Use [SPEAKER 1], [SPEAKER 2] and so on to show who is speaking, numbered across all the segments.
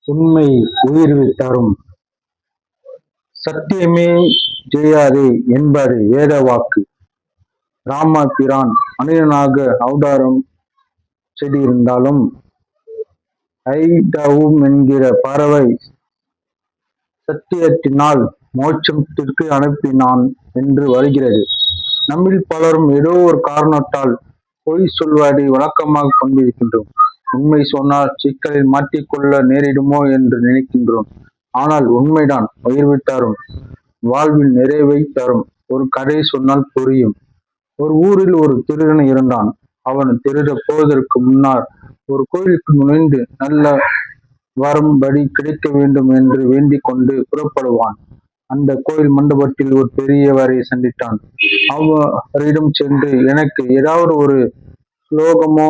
[SPEAKER 1] உண்மை உயிர் தரும். சத்தியமே ஜெயாது என்பது வேத வாக்கு. ராம பிரான் மனிதனாக அவதாரம் செய்திருந்தாலும் ஐடவும் என்கிற பறவை சத்தியத்தினால் மோட்சத்திற்கு அனுப்பினான் என்று வருகிறது. நம்மில் பலரும் ஏதோ ஒரு காரணத்தால் பொய் சொல்வதை வழக்கமாக கொண்டிருக்கின்றோம். உண்மை சொன்னால் சிக்கலில் மாட்டிக்கொள்ள நேரிடுமோ என்று நினைக்கின்றோம். ஆனால் உண்மைதான் உயர்வு தரும், வாழ்வில் நிறைவை தரும். ஒரு கதை சொன்னால் புரியும். ஒரு ஊரில் ஒரு திருடன் இருந்தான். அவன் திருட போவதற்கு முன்னால் ஒரு கோயிலுக்கு நுழைந்து நல்ல வரும்படி கிடைக்க வேண்டும் என்று வேண்டிக் கொண்டு புறப்படுவான். அந்த கோயில் மண்டபத்தில் ஒரு பெரியவரை சந்தித்தான். அவரிடம் சென்று, எனக்கு ஏதாவது ஒரு ஸ்லோகமோ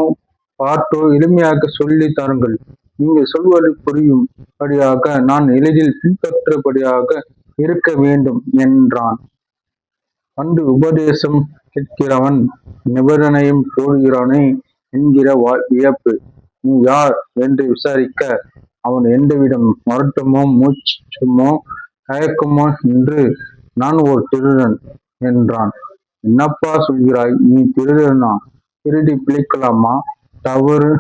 [SPEAKER 1] பாட்டோ எளிமையாக சொல்லி தாருங்கள். நீங்கள் சொல்வது புரியும்படியாக நான் எளிதில் பின்பற்றபடியாக இருக்க வேண்டும் என்றான். வந்து உபதேசம் கேட்கிறவன் நிபந்தனையும் போடுகிறானே என்கிற வியப்பு. நீ யார் என்று விசாரிக்க அவன் எந்தவித மருட்டமோ மூச்சமோ தயக்கமோ என்று, நான் ஒரு திருடன் என்றான். என்னப்பா சொல்கிறாய்? நீ திருடனா? திருடி பிழைக்கலாமா? தவறு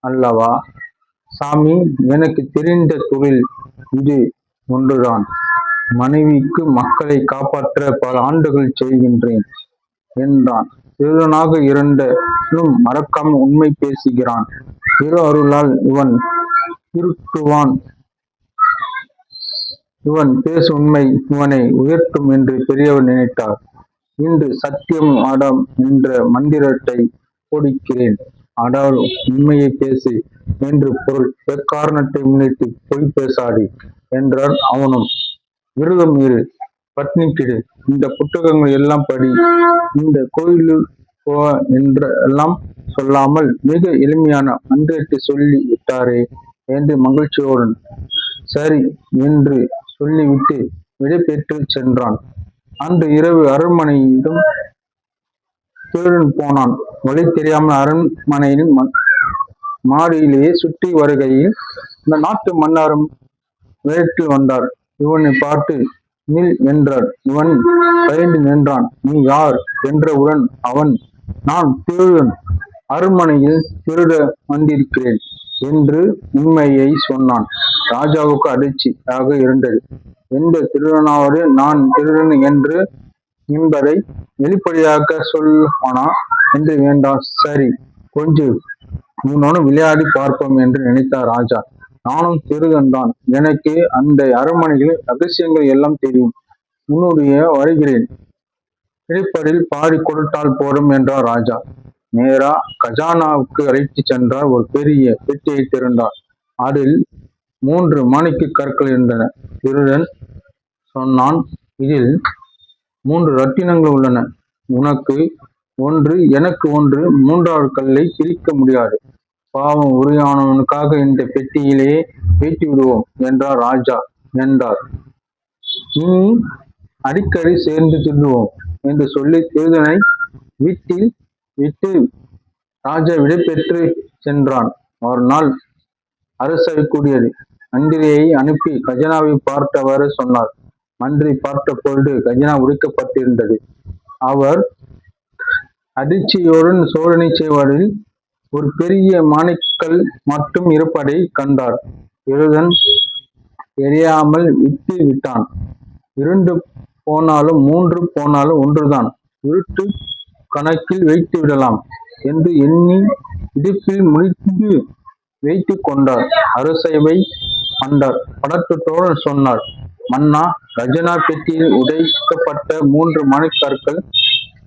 [SPEAKER 1] அல்லவா? சாமி, எனக்கு தெரிந்த தொழில் இது ஒன்றுதான். மனைவிக்கு மக்களை காப்பாற்ற பல ஆண்டுகள் செய்கின்றேன் என்றான். திருடனாக இரண்டும் மறக்காமல் உண்மை பேசுகிறான். திரு அருளால் இவன் திருட்டுவான். இவன் பேசும் உண்மை இவனை உயர்த்தும் என்று பெரியவர் நினைத்தார். இன்று சத்தியம் ஆடம் என்ற மந்திரத்தை போடிக்கிறேன். அடால் உண்மையை பேசு என்று பொருள். எக்காரணத்தை முன்னிட்டு பொய் பேசாதே என்றார். அவனும், விரதம் இரு, பட்னிக்கிடு, இந்த புத்தகங்கள் எல்லாம் படி, இந்த கோயிலில் போ என்றெல்லாம் சொல்லாமல் மிக எளிமையான மந்திரத்தை சொல்லி விட்டாரே என்று மகிழ்ச்சியோடன் சரி என்று சொல்லிவிட்டு விடைபெற்று சென்றான். அன்று இரவு அரண்மனையிடம் திருடன் போனான். வழி தெரியாமல் அரண்மனையின் மாடியிலேயே சுற்றி வருகையில் இந்த நாட்டு மன்னரும் வேட்டில் வந்தார். இவனை பார்த்து நில் என்றார். இவன் பயந்து நின்றான். நீ யார் என்றவுடன் அவன், நான் திருடன், அரண்மனையில் திருட வந்திருக்கிறேன் என்று உண்மையை சொன்னான். ராஜாவுக்கு அதிர்ச்சியாக இருந்தது. எந்த திருடனாவது நான் திருடன் என்று என்பதை வெளிப்படையாக சொல்வானா என்று வேண்டாம். சரி, கொஞ்சம் உன்னோடு விளையாடி பார்ப்போம் என்று நினைத்தார் ராஜா. நானும் திருடன் தான். எனக்கு அந்த அரண்மனையில் ரகசியங்கள் எல்லாம் தெரியும். உன்னுடைய வருகிறேன். கிடைப்பதில் பாடி கொடுத்தால் போடும் என்றார் ராஜா. நேரா கஜானாவுக்கு அழைத்து சென்றார். ஒரு பெரிய பெட்டியை திறந்தார். அதில் 3 மாணிக்க கற்கள் இருந்தன. திருடன் சொன்னான், இதில் 3 ரத்தினங்கள் உள்ளன. உனக்கு ஒன்று, எனக்கு ஒன்று. 3வது கல்லை பிரிக்க முடியாது. பாவம் உரியானவனுக்காக இந்த பெட்டியிலேயே வைத்து விடுவோம் என்றார் ராஜா. என்றார், இனி அடிக்கடி சேர்ந்து திருடுவோம் என்று சொல்லி திருடனை வீட்டில் விட்டு ராஜா விடைபெற்று சென்றான். மறுநாள் அரசவை கூடியது. மந்திரியை அனுப்பி கஜனாவை பார்த்தவாறு சொன்னார். மந்திரி பார்த்த பொழுது கஜனா உடைக்கப்பட்டிருந்தது. அவர் அதிர்ச்சியுடன் சோதனை செய்வதில் ஒரு பெரிய மாணிக்கல் மட்டும் இருப்பதை கண்டார். திருடன் தெரியாமல் விட்டு விட்டான். 2 போனாலும் 3 போனாலும் ஒன்றுதான். இருட்டு கணக்கில் வைத்து விடலாம் என்று எண்ணி இடுப்பில் முடித்து வைத்து கொண்டார். அரசவை வந்தார். பதட்டத்தோடு சொன்னார், மன்னா, கஜனா பெட்டியில் உடைக்கப்பட்ட 3 மணிக்கற்கள்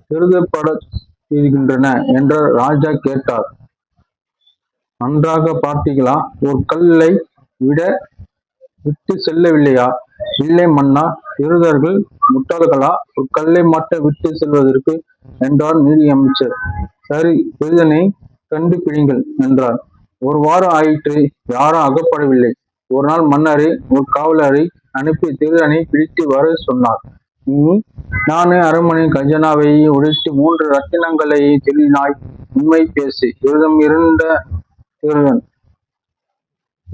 [SPEAKER 1] திருடப்பட்டிருக்கின்றன என்று ராஜா கேட்டார். நன்றாக பார்த்தீர்களா? ஒரு கல்லை விட்டு செல்லவில்லையா? இல்லை மன்னா. திருடர்கள் முட்டாள்களா? ஒரு கல்லை மட்டும் விட்டு செல்வதற்கு என்றார் நீதி அமைச்சர். சரி, திருடனை கண்டுபிடிங்கள் என்றார். 1 வாரம் ஆயிற்று. யாரும் அகப்படவில்லை. ஒரு நாள் மன்னரை ஒரு காவலரை அனுப்பி திருடனை பிடித்து வர சொன்னார். நீ நானே அரண்மனை கஜனாவை உடைத்து 3 ரத்தினங்களை திருடினாய். உண்மை பேசு. விரதம் இருந்த திருடன்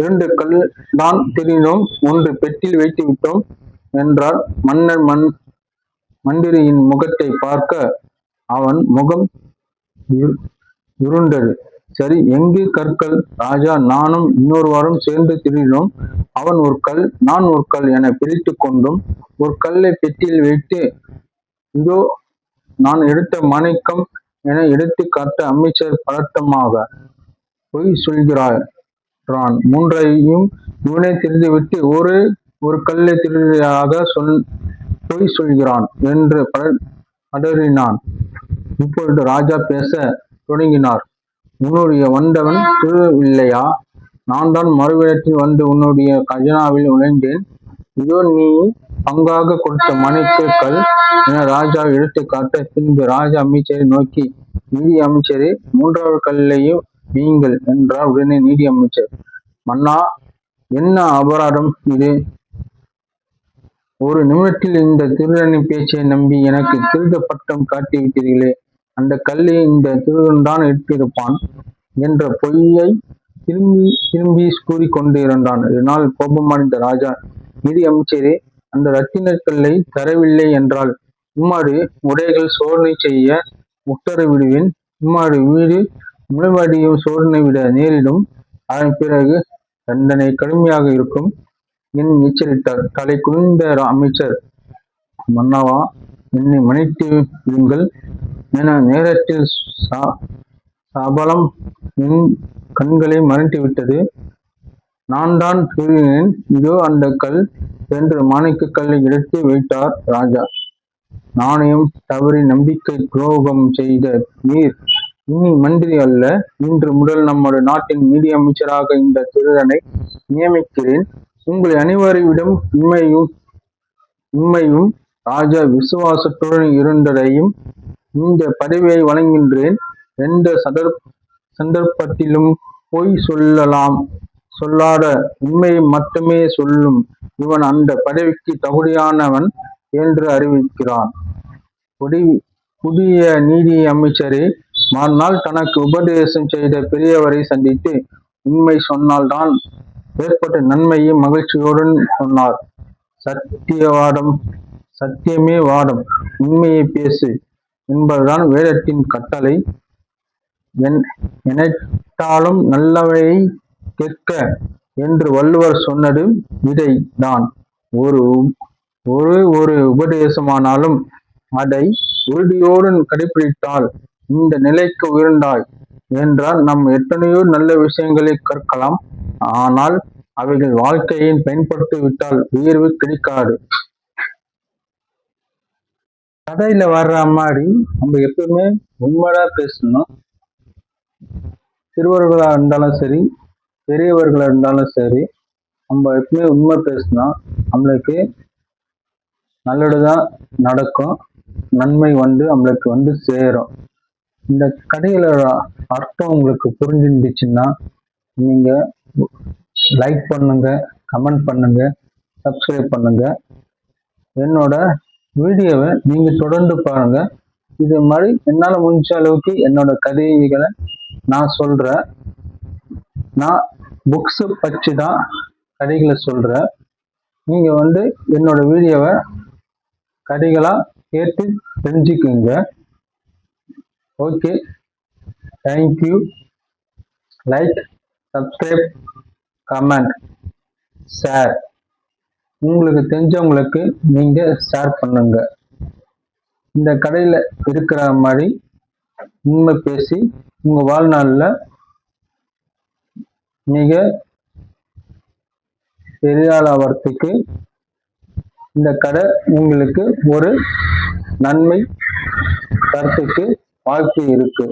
[SPEAKER 1] 2 கல் தான் திருடினோம், 1 பெட்டியில் வைத்து விட்டோம் என்றார். மன்னர் மந்திரியின் முகத்தை பார்க்க அவன் முகம் இருண்டது. சரி, எங்கே கற்கள்? ராஜா, நானும் இன்னொருவரும் சேர்ந்து திருடினோம். அவன் ஒரு கல், நான் ஒரு கல் என பிரித்துக் கொண்டும் ஒரு கல்லை பெட்டியில் வைத்து, இதோ நான் எடுத்த மாணிக்கம் என எடுத்து காட்ட அமைச்சர் பதட்டமாக, பொய் சொல்கிறாய். 3ஐயும் இவனே திருடிவிட்டு ஒரு கல்லை திருடியாக பொய் சொல்கிறான் என்று பதறினான். இப்பொழுது ராஜா பேச தொடங்கினார். உன்னுடைய வந்தவன் திருடவில்லையா? நான் தான் மறுவேடத்தில் வந்து உன்னுடைய கஜனாவில் நுழைந்தேன். இதோ நீ பங்காக கொடுத்த மாணிக்கக்கல் என ராஜா எடுத்து காட்ட, பின்பு ராஜா அமைச்சரை நோக்கி, நீதி அமைச்சரே, 3வது கல்லையும் நீங்கள் என்றார். உடனே நீதி அமைச்சர், மன்னா, என்ன அபராதம் இது? ஒரு நிமிடத்தில் இந்த திருடனின் பேச்சை நம்பி எனக்கு திருட பட்டம் காட்டிவிட்டீர்களே. அந்த கல்லை இந்த திருடன் தான் எடுத்திருப்பான் என்ற பொய்யை திரும்பி கூறிக்கொண்டு இருந்தான். இதனால் கோபமடைந்த ராஜா, நிதி அமைச்சரே, அந்த ரத்தினக் கல்லை தரவில்லை என்றால் உம்மாறு உடைகள் சோதனை செய்ய உத்தரவிடுவேன். உம்மாறு வீடு முழுவதையும் சோதனை விட நேரிடும். அதன் பிறகு தண்டனை கடுமையாக இருக்கும் என எச்சரித்தார். தலை குனிந்த அமைச்சர், மன்னவா, என்னை மன்னித்து விடுங்கள் என நேரத்தில் சபலம் என் கண்களை மறைத்துவிட்டது. நான் தான் திருடினேன். இதோ அந்த கல் என்று மாணிக்க கல்லை எடுத்து வைத்தார் ராஜா. நாணயம் தவறி நம்பிக்கை துரோகம் செய்த நீர் இனி மந்திரி அல்ல. இன்று முதல் நம்முடைய நாட்டின் நீதி அமைச்சராக இந்த திருடனை நியமிக்கிறேன். உங்களை அனைவரிடம் உண்மையும் ராஜா விசுவாசத்துடன் இருந்ததையும் இந்த பதவியை வழங்குகின்றேன். எந்த சந்தர்ப்பத்திலும் பொய் சொல்லாத உண்மையை மட்டுமே சொல்லும் இவன் அந்த பதவிக்கு தகுதியானவன் என்று அறிவிக்கிறான். புதிய நீதி அமைச்சரே மறுநாள் தனக்கு உபதேசம் செய்த பெரியவரை சந்தித்து உண்மை சொன்னால்தான் ஏற்பட்ட நன்மையை மகிழ்ச்சியுடன் சொன்னார். சத்தியமே வாதம், உண்மையை பேசு என்பதுதான் வேதத்தின் கட்டளை. எனைத்தாலும் நல்லவையை கேட்க என்று வள்ளுவர் சொன்னது இதை தான். ஒரு உபதேசமானாலும் அதை உறுதியோடு கடைபிடித்தால் இந்த நிலைக்கு உயர்ந்தாய் என்றால் நாம் எத்தனையோ நல்ல விஷயங்களை கற்கலாம். ஆனால் அவைகள் வாழ்க்கையை பயன்படுத்திவிட்டால் உயர்வு கிடைக்காது. கதையில வர்ற மாதிரி நம்ம எப்பவுமே உண்மைதான் பேசணும். சிறுவர்களா இருந்தாலும் சரி, பெரியவர்களா இருந்தாலும் சரி, நம்ம எப்பவுமே உண்மை பேசினா நம்மளுக்கு நல்லதுதான் நடக்கும். நன்மை நம்மளுக்கு சேரும். இந்த கதைகளோட அர்த்தம் உங்களுக்கு புரிஞ்சிருந்துச்சுன்னா நீங்க லைக் பண்ணுங்க, கமெண்ட் பண்ணுங்க, சப்ஸ்கிரைப் பண்ணுங்க. என்னோட வீடியோவை நீங்க தொடர்ந்து பாருங்க. இது மாதிரி என்னால முடிஞ்ச அளவுக்கு என்னோட கதைகளை நான் சொல்றேன். நான் புக்ஸ் பற்றி தான் கதைகளை சொல்றேன். நீங்க என்னோட வீடியோவை கதைகளா கேட்டு தெரிஞ்சுக்குங்க. Okay, thank you. Like, subscribe, comment, share. உங்களுக்கு தெரிஞ்சவங்களுக்கு நீங்க ஷேர் பண்ணுங்க. இந்த கடையில இருக்கிற மாதிரி உண்மை பேசி உங்க வாழ்நாள்ல மிக பெரிய ஆளாவதுக்கு இந்த கடை உங்களுக்கு ஒரு நன்மை கருத்துக்கு வாய்ப்பு இருக்கு.